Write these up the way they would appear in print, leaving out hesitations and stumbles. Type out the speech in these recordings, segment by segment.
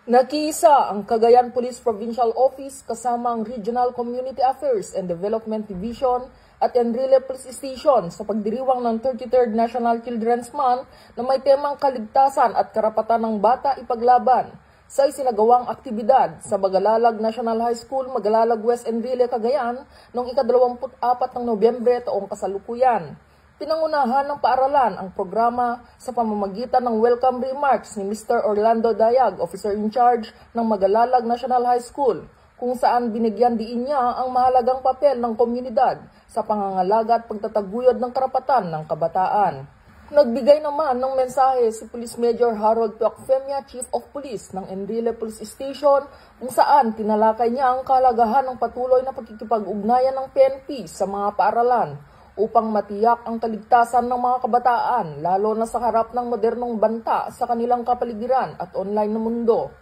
Nakiisa ang Cagayan Police Provincial Office kasama ang Regional Community Affairs and Development Division at Enrile Police Station sa pagdiriwang ng 33rd National Children's Month na may temang kaligtasan at karapatan ng bata ipaglaban sa isinagawang aktibidad sa Magalalag National High School, Magalalag West, Enrile, Cagayan noong ika-24 ng Nobyembre taong kasalukuyan. Pinangunahan ng paaralan ang programa sa pamamagitan ng welcome remarks ni Mr. Orlando Dayag, Officer in Charge ng Magalalag National High School, kung saan binigyan diin niya ang mahalagang papel ng komunidad sa pangangalaga at pagtataguyod ng karapatan ng kabataan. Nagbigay naman ng mensahe si Police Major Harold Tuacfemia, Chief of Police ng Enrile Police Station, kung saan tinalakay niya ang kahalagahan ng patuloy na pagkikipag-ugnayan ng PNP sa mga paaralan upang matiyak ang kaligtasan ng mga kabataan, lalo na sa harap ng modernong banta sa kanilang kapaligiran at online na mundo.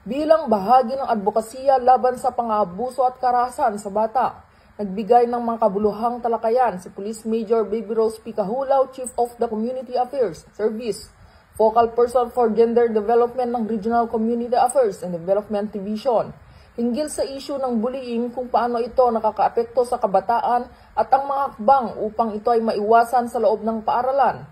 Bilang bahagi ng advokasya laban sa pang-aabuso at karahasan sa bata, nagbigay ng mga kabuluhang talakayan si Police Major Baby Rose P. Kahulaw, Chief of the Community Affairs Service, Focal Person for Gender Development ng Regional Community Affairs and Development Division, hinggil sa isyu ng bullying kung paano ito nakakaapekto sa kabataan at ang mga hakbang upang ito ay maiwasan sa loob ng paaralan.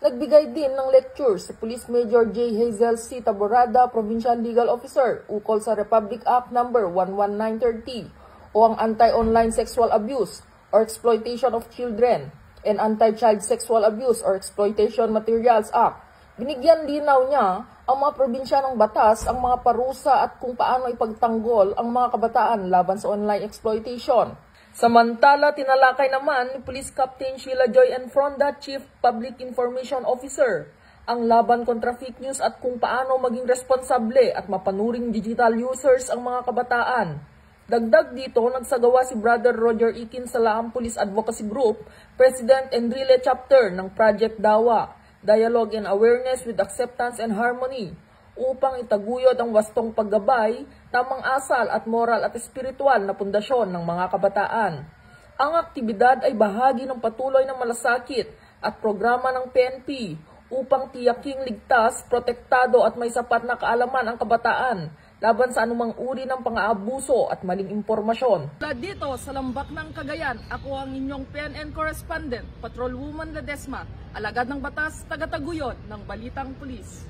Nagbigay din ng lecture si Police Major J. Hazel C. Taborada, Provincial Legal Officer, ukol sa Republic Act No. 11930 o ang Anti-Online Sexual Abuse or Exploitation of Children and Anti-Child Sexual Abuse or Exploitation Materials Act. Binigyan linaw niya ang mga probinsya ng batas, ang mga parusa at kung paano ipagtanggol ang mga kabataan laban sa online exploitation. Samantala, tinalakay naman ni Police Captain Sheila Joy Enfronda, Chief Public Information Officer, ang laban kontra fake news at kung paano maging responsable at mapanuring digital users ang mga kabataan. Dagdag dito, nagsagawa si Brother Roger Ikin sa Laam Police Advocacy Group, President Enrile Chapter ng Project Dawa, Dialogue and Awareness with Acceptance and Harmony, upang itaguyod ang wastong paggabay, tamang asal at moral at espiritual na pundasyon ng mga kabataan. Ang aktibidad ay bahagi ng patuloy na malasakit at programa ng PNP upang tiyaking ligtas, protektado at may sapat na kaalaman ang kabataan laban sa anumang uri ng pang-aabuso at maling impormasyon. Dito sa Lambak ng Cagayan, ako ang inyong PNN correspondent, Patrolwoman Ledesma, alagad ng batas, tagataguyod ng Balitang Pulis.